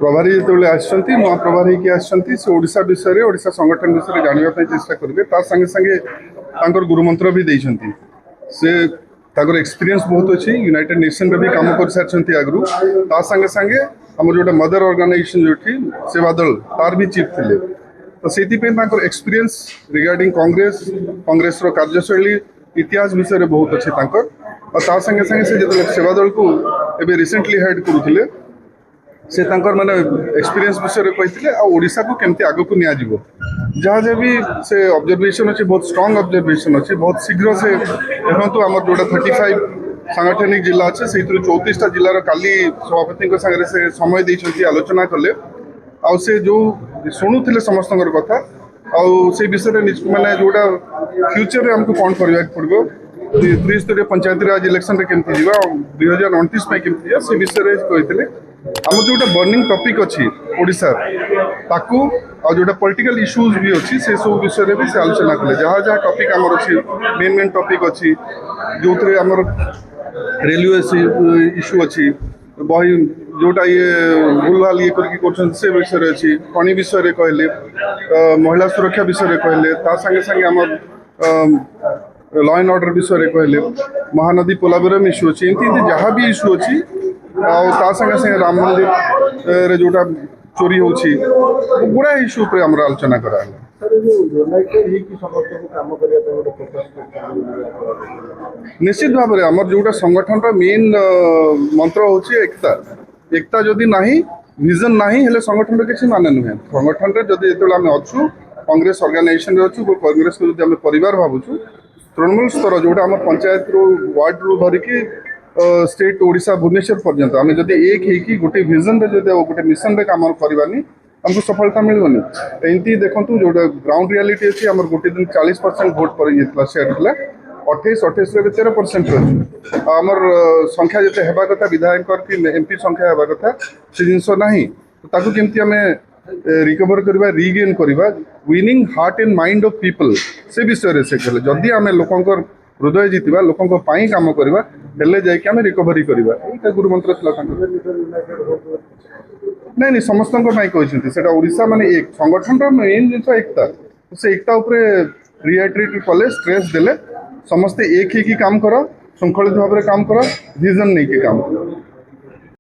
प्रभारी जो आसछंती नुआ प्रभारी की आसछंती से ओडिशा विषय रे ओडिशा संगठन विषय रे जानिबा पई चेष्टा करिवे ता संगे संगे तांकर गुरुमंत्र भी देइछंती से ताकर एक्सपीरियंस बहुत अच्छी यूनाइटेड नेशन रे भी काम कर सारछंती आगरु ता संगे संगे हमर जोटा मदर ऑर्गेनाइजेशन जोठी सेवा दल तार भी चीफ थिले तो सेति पे ताकर एक्सपीरियंस रिगार्डिंग कांग्रेस रो कार्यशैली इतिहास विषय रे बहुत अच्छी ताकर और ता संगे संगे से जतले सेवा दल को एबे रिसेंटली हेड करूथिले से तांकर माने एक्सपीरियंस विषय कही ओडिशा को केमती आग को निया जीवो जहाँ जहाँ भी से ऑब्जर्वेशन अच्छी बहुत स्ट्रांग ऑब्जर्वेशन अच्छी बहुत शीघ्र से देखो आम जोटा 35 सांगठनिक जिला अच्छे से 34टा जिलार काली सभापति सागर से समय देते आलोचना कले आउ से जो शुणुले समस्त कथा आउ से विषय माने जोटा फ्यूचर में आमको कौन करने पड़ो त्रिस्तरीय पंचायती राज इलेक्शन रे केमती जीवा 2029 में केमती जीवा से विषय कही आम जोटा बर्निंग टॉपिक अच्छी ओडिशा ताकू और जोटा पॉलिटिकल इश्यूज भी अच्छी से सब विषय रे भी से आलोचना कले जहाँ जहाँ टॉपिक आमर अच्छी मेन टॉपिक अच्छी जो आमर रेलवे इश्यू अच्छी बही जोटा ये भूलभाल ये करके से विषय अच्छी खनि विषय कहले महिला सुरक्षा विषय कहले ता संगे संगे आमर लॉ एंड ऑर्डर विषय कहले महानदी पोलावरम इश्यू अच्छी एमती जहाँ भी इश्यू अच्छी संगे संगे राम मंदिर रे जोटा चोरी होची गुड़ा इश्यू पे हमरा आलोचना करा निश्चित भाव में आमर जोटा संगठन रा मेन मंत्र होची एकता जदि नाही विजन नाही हेले संगठन रे किछि माने नुहे संगठन रे जदि एतले हम अछु कांग्रेस ऑर्गेनाइजेशन रे अछु कांग्रेस को जदि हम परिवार भाबुछु तृणमूल स्तर जोटा हमर पंचायत रो वार्ड रो धरिकी स्टेट ओडिशा भुवनेश्वर पर्यंत आम जब एक है गोटे विजन रे जब गोटे मिशन रे काम करवानी हमको सफलता मिलबनी एमती देखु जो ग्राउंड रियालिटी अच्छी आम गोटे दिन 40% भोट पर सेट है 28 रे 13% अच्छी आमर संख्या जिते हेबा कथा विधायक कि एमपी संख्या हेबा कथा से जिनस नाही ताकू केमती आम रिकवर करवा रिगेन करवा winning heart and mind of people से विषय से कहले जदि आम लोकंकर हृदय जीतवा लोकों पाई काम करवा हेले जाइए आम रिकवरी करवा ये गुरुमंत्र नहीं समस्त कहते ओडिशा माने एक संगठन मेन जिन एकता से एकता रिएट्रेट कले स्ट्रेस देले समस्ते एक ही काम कर श्रृंखलित भाव में काम कर विजन नहीं कि काम कर